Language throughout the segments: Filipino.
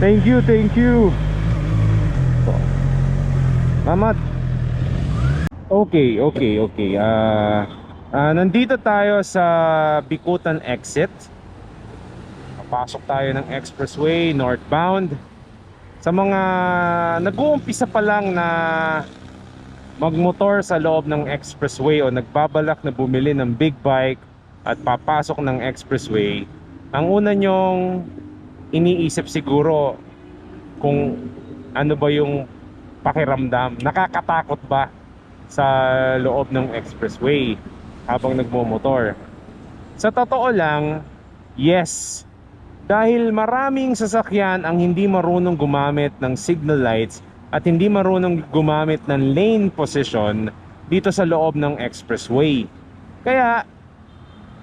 Thank you, thank you. Mamat. Okay. Nandito tayo sa Bikutan exit. Papasok tayo ng expressway northbound. Sa mga nag-uumpisa pa lang na magmotor sa loob ng expressway o nagbabalak na bumili ng big bike at papasok ng expressway, ang una nyong iniisip siguro kung ano ba yung pakiramdam, nakakatakot ba sa loob ng expressway habang nagmomotor. Sa totoo lang, yes, dahil maraming sasakyan ang hindi marunong gumamit ng signal lights at hindi marunong gumamit ng lane position dito sa loob ng expressway. Kaya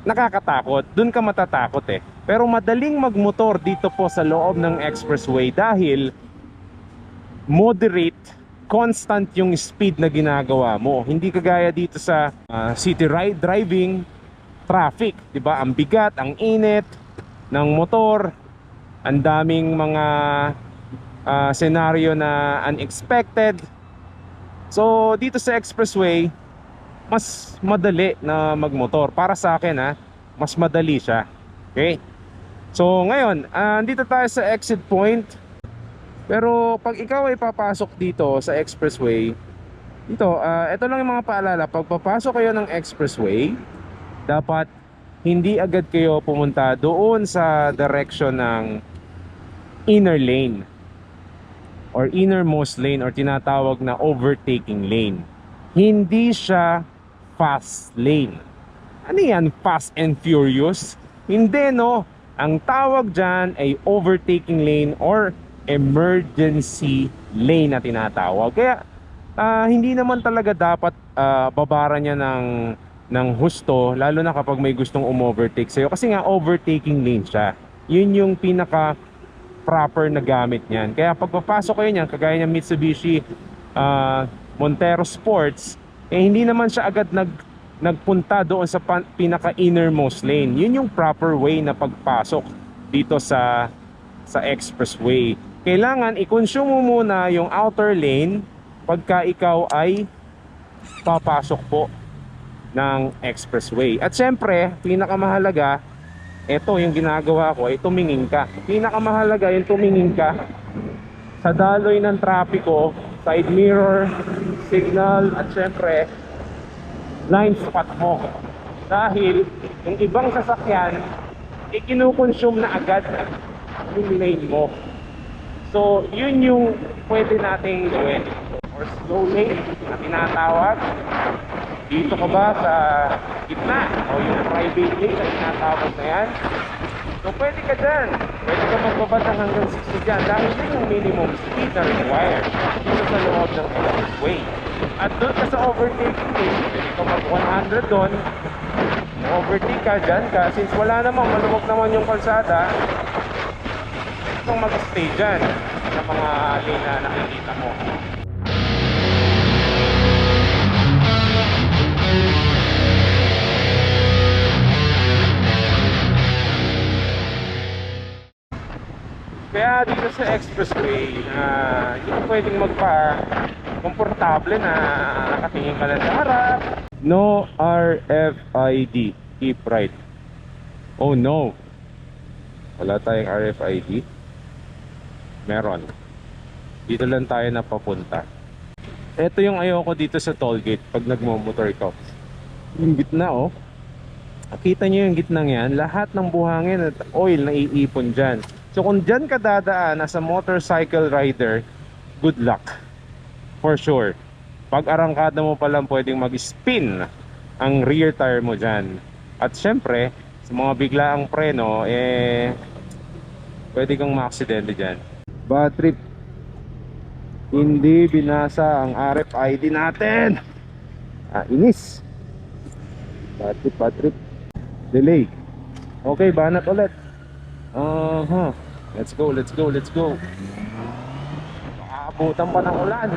nakakatakot, dun ka matatakot eh. Pero madaling magmotor dito po sa loob ng expressway dahil moderate, constant yung speed na ginagawa mo. Hindi kagaya dito sa city driving, traffic, 'di ba? Ang bigat, ang init ng motor, ang daming mga senaryo na unexpected. So dito sa expressway, mas madali na magmotor. Para sa akin mas madali siya. Okay? So ngayon, dito tayo sa exit point. Pero pag ikaw ay papasok dito sa expressway, dito, ito lang yung mga paalala. Pag papasok kayo ng expressway, dapat hindi agad kayo pumunta doon sa direction ng inner lane or innermost lane or tinatawag na overtaking lane. Hindi siya fast lane. Ano yan? Fast and furious? Hindi, no? Ang tawag dyan ay overtaking lane or emergency lane na tinatawag. Kaya hindi naman talaga dapat babara niya ng husto, lalo na kapag may gustong umovertake sa'yo. Kasi nga overtaking lane siya. Yun yung pinaka proper na gamit niyan. Kaya pag papasok kayo niyan, kagaya ng Mitsubishi Montero Sports, hindi naman siya agad nagpunta doon sa pinaka innermost lane. Yun yung proper way na pagpasok dito sa expressway. Kailangan i-consume mo muna yung outer lane pagka ikaw ay papasok po ng expressway. At syempre, pinakamahalaga, ito yung ginagawa ko ay tumingin ka. Pinakamahalaga yung tumingin ka sa daloy ng trapiko, side mirror, signal, at syempre blind spot mo. Dahil yung ibang sasakyan ikinukonsume na agad yung lane mo. So yun yung pwede nating gawin, or slow lane na tinatawag. Dito ka ba sa gitna o yung private lane na tinatawag na yan? So pwede ka dyan, pwede ka magbabasa hanggang 60 dyan dahil yun yung minimum speed na required dito sa loob ng expressway. At doon ka sa overtaking lane, pwede ka mag 100 doon, overtake ka dyan ka, since wala namang, maluwag naman yung kalsada, kung mag-stay dyan sa mga lane na nakikita mo. Kaya dito sa expressway, hindi ka pwedeng magpa-komportable na nakatingin ka lang sa harap. No RFID, keep right. Oh no, wala tayong RFID. Meron. Dito lang tayo napapunta. Ito yung ayoko dito sa toll gate pag nagmo-motor ka. Yung gitna oh. Nakita nyo yung gitnang yan, lahat ng buhangin at oil na iipon dyan. So kung dyan ka dadaan as a motorcycle rider, good luck. For sure. Pag arangkada mo palang pwedeng mag-spin ang rear tire mo dyan. At syempre, sa mga biglaang preno, pwede kang ma-aksidente dyan. Bad trip. Hindi binasa ang RFID natin. Inis. Bad trip. Delay. Okay, banat ulit. Let's go. Aabutan pa ng ulan.